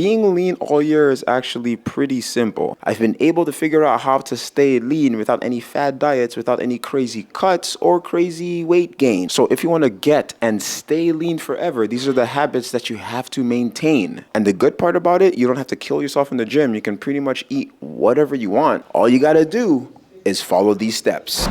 being lean all year is actually pretty simple. I've been able to figure out how to stay lean without any fad diets, without any crazy cuts or crazy weight gain. So if you want to get and stay lean forever, these are the habits that you have to maintain. And the good part about it, you don't have to kill yourself in the gym. You can pretty much eat whatever you want. All you gotta do is follow these steps.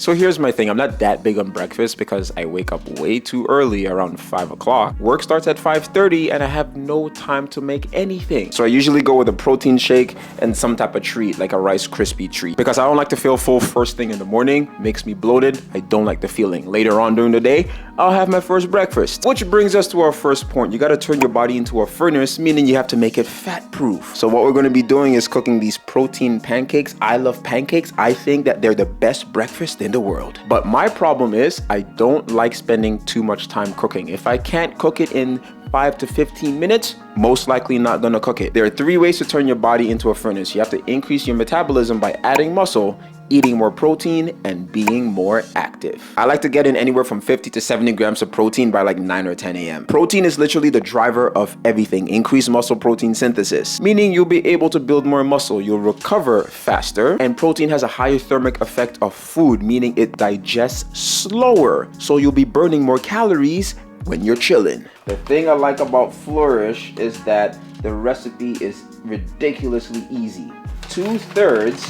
So here's my thing, I'm not that big on breakfast because I wake up way too early, around 5 o'clock. Work starts at 5:30 and I have no time to make anything. So I usually go with a protein shake and some type of treat, like a Rice Krispie treat. Because I don't like to feel full first thing in the morning, makes me bloated, I don't like the feeling. Later on during the day, I'll have my first breakfast. Which brings us to our first point, you gotta turn your body into a furnace, meaning you have to make it fat proof. So what we're gonna be doing is cooking these protein pancakes. I love pancakes, I think that they're the best breakfast in the world. But my problem is I don't like spending too much time cooking. If I can't cook it in 5 to 15 minutes, most likely not gonna cook it. There are 3 ways to turn your body into a furnace. You have to increase your metabolism by adding muscle, eating more protein, and being more active. I like to get in anywhere from 50 to 70 grams of protein by like 9 or 10 a.m. Protein is literally the driver of everything. Increased muscle protein synthesis, meaning you'll be able to build more muscle, you'll recover faster, and protein has a higher thermic effect of food, meaning it digests slower, so you'll be burning more calories when you're chilling. The thing I like about Flourish is that the recipe is ridiculously easy. 2/3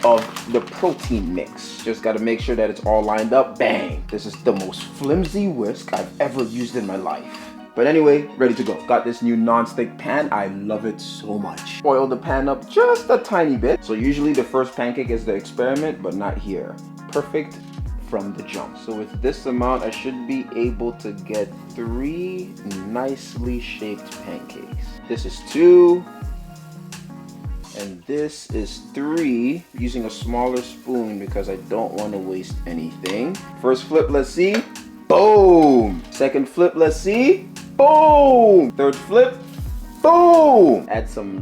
of the protein mix. Just gotta make sure that it's all lined up. Bang! This is the most flimsy whisk I've ever used in my life. But anyway, ready to go. Got this new non-stick pan. I love it so much. Oil the pan up just a tiny bit. So usually the first pancake is the experiment, but not here. Perfect from the jump. So with this amount, I should be able to get 3 nicely shaped pancakes. This is 2. And this is 3, using a smaller spoon because I don't want to waste anything. First flip, let's see. Boom! Second flip, let's see. Boom! Third flip. Boom! Add some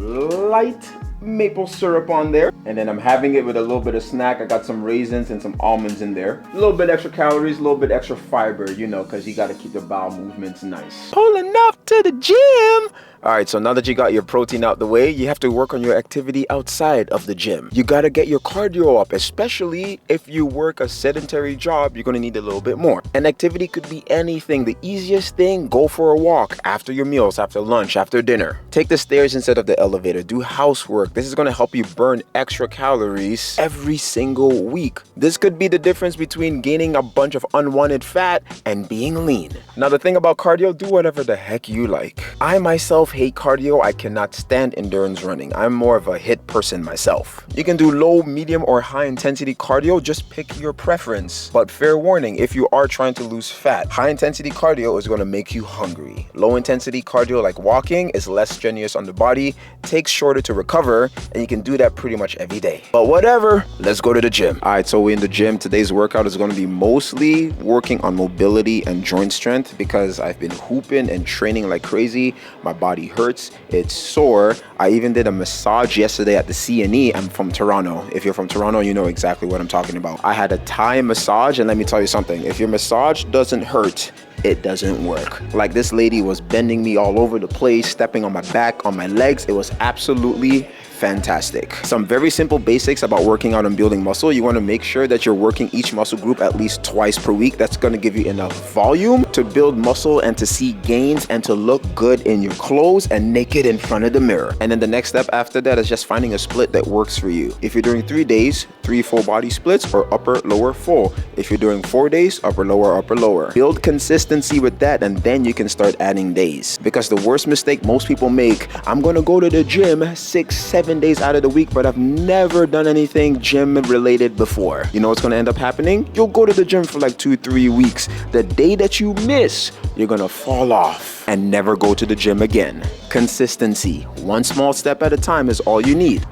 light maple syrup on there. And then I'm having it with a little bit of snack. I got some raisins and some almonds in there. A little bit extra calories, a little bit extra fiber, you know, because you got to keep the bowel movements nice. Pulling up to the gym! Alright, so now that you got your protein out the way, you have to work on your activity outside of the gym. You gotta get your cardio up, especially if you work a sedentary job, you're gonna need a little bit more. And activity could be anything. The easiest thing, go for a walk after your meals, after lunch, after dinner. Take the stairs instead of the elevator. Do housework. This is gonna help you burn extra calories every single week. This could be the difference between gaining a bunch of unwanted fat and being lean. Now the thing about cardio, do whatever the heck you like. I myself hate cardio. I cannot stand endurance running. I'm more of a HIIT person myself. You can do low, medium, or high intensity cardio. Just pick your preference. But fair warning, if you are trying to lose fat, high intensity cardio is going to make you hungry. Low intensity cardio like walking is less strenuous on the body, takes shorter to recover, and you can do that pretty much every day. But whatever, let's go to the gym. All right, so we're in the gym. Today's workout is going to be mostly working on mobility and joint strength because I've been hooping and training like crazy. My body hurts, it's sore. I even did a massage yesterday at the CNE. I'm from Toronto. If you're from Toronto, you know exactly what I'm talking about. I had a Thai massage, and let me tell you something. If your massage doesn't hurt, it doesn't work. Like, this lady was bending me all over the place, stepping on my back, on my legs. It was absolutely fantastic. Some very simple basics about working out and building muscle. You want to make sure that you're working each muscle group at least twice per week. That's going to give you enough volume to build muscle and to see gains and to look good in your clothes and naked in front of the mirror. And then the next step after that is just finding a split that works for you. If you're doing 3 days, 3 full body splits, or upper, lower, full. If you're doing 4 days, upper, lower. Build consistency with that, and then you can start adding days. Because the worst mistake most people make, I'm going to go to the gym 6-7 days out of the week, but I've never done anything gym related before. You know what's going to end up happening? You'll go to the gym for like 2-3 weeks. The day that you miss, you're going to fall off and never go to the gym again. Consistency, one small step at a time is all you need.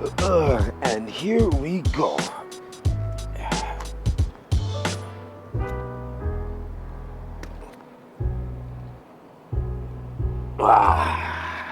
And here we go.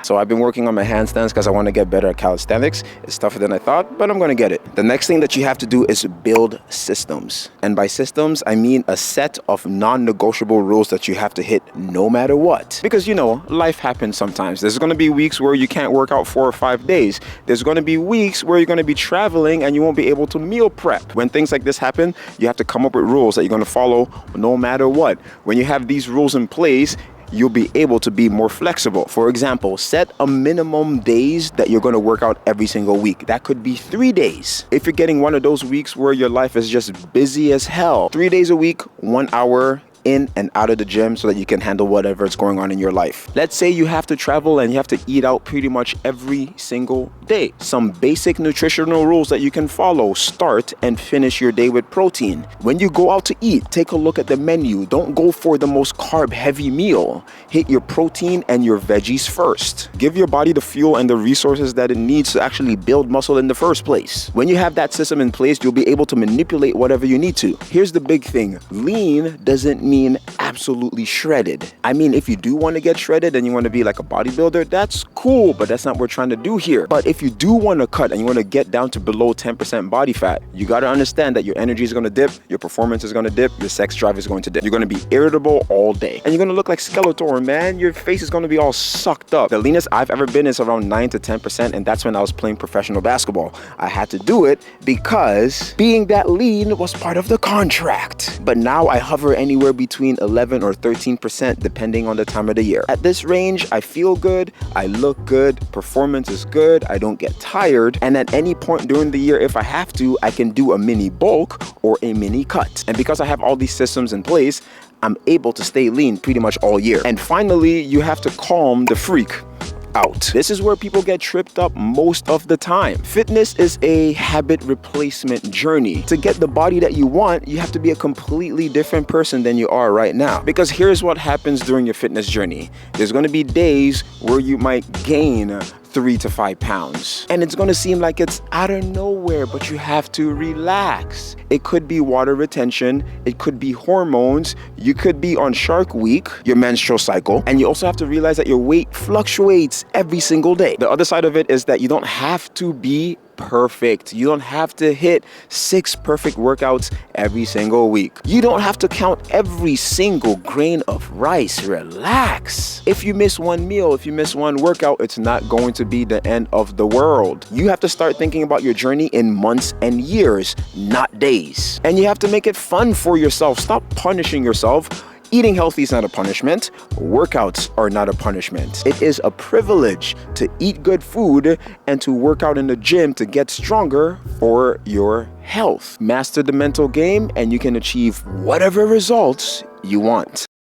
So I've been working on my handstands because I want to get better at calisthenics. It's tougher than I thought, but I'm going to get it. The next thing that you have to do is build systems. And by systems, I mean a set of non-negotiable rules that you have to hit no matter what. Because, you know, life happens sometimes. There's going to be weeks where you can't work out 4 or 5 days. There's going to be weeks where you're going to be traveling and you won't be able to meal prep. When things like this happen, you have to come up with rules that you're going to follow no matter what. When you have these rules in place, you'll be able to be more flexible. For example, set a minimum days that you're going to work out every single week. That could be 3 days. If you're getting one of those weeks where your life is just busy as hell, 3 days a week, 1 hour in and out of the gym so that you can handle whatever is going on in your life. Let's say you have to travel and you have to eat out pretty much every single day. Some basic nutritional rules that you can follow. Start and finish your day with protein. When you go out to eat, take a look at the menu. Don't go for the most carb heavy meal. Hit your protein and your veggies first. Give your body the fuel and the resources that it needs to actually build muscle in the first place. When you have that system in place, you'll be able to manipulate whatever you need to. Here's the big thing. Lean doesn't mean absolutely shredded. I mean, if you do want to get shredded and you want to be like a bodybuilder, that's cool, but that's not what we're trying to do here. But if you do want to cut and you want to get down to below 10% body fat, you got to understand that your energy is going to dip, your performance is going to dip, your sex drive is going to dip. You're going to be irritable all day and you're going to look like Skeletor, man. Your face is going to be all sucked up. The leanest I've ever been is around 9 to 10%, and that's when I was playing professional basketball. I had to do it because being that lean was part of the contract. But now I hover anywhere between 11 or 13% depending on the time of the year. At this range, I feel good, I look good, performance is good, I don't get tired, and at any point during the year, if I have to, I can do a mini bulk or a mini cut. And because I have all these systems in place, I'm able to stay lean pretty much all year. And finally, you have to calm the freak out. This is where people get tripped up most of the time. Fitness is a habit replacement journey. To get the body that you want, you have to be a completely different person than you are right now. Because here's what happens during your fitness journey. There's going to be days where you might gain 3 to 5 pounds. And it's going to seem like it's out of nowhere, but you have to relax. It could be water retention. It could be hormones. You could be on Shark Week, your menstrual cycle. And you also have to realize that your weight fluctuates every single day. The other side of it is that you don't have to be perfect. You don't have to hit 6 perfect workouts every single week. You don't have to count every single grain of rice. Relax. If you miss one meal, if you miss one workout, it's not going to be the end of the world. You have to start thinking about your journey in months and years, not days. And you have to make it fun for yourself. Stop punishing yourself. Eating healthy is not a punishment. Workouts are not a punishment. It is a privilege to eat good food and to work out in the gym to get stronger for your health. Master the mental game and you can achieve whatever results you want.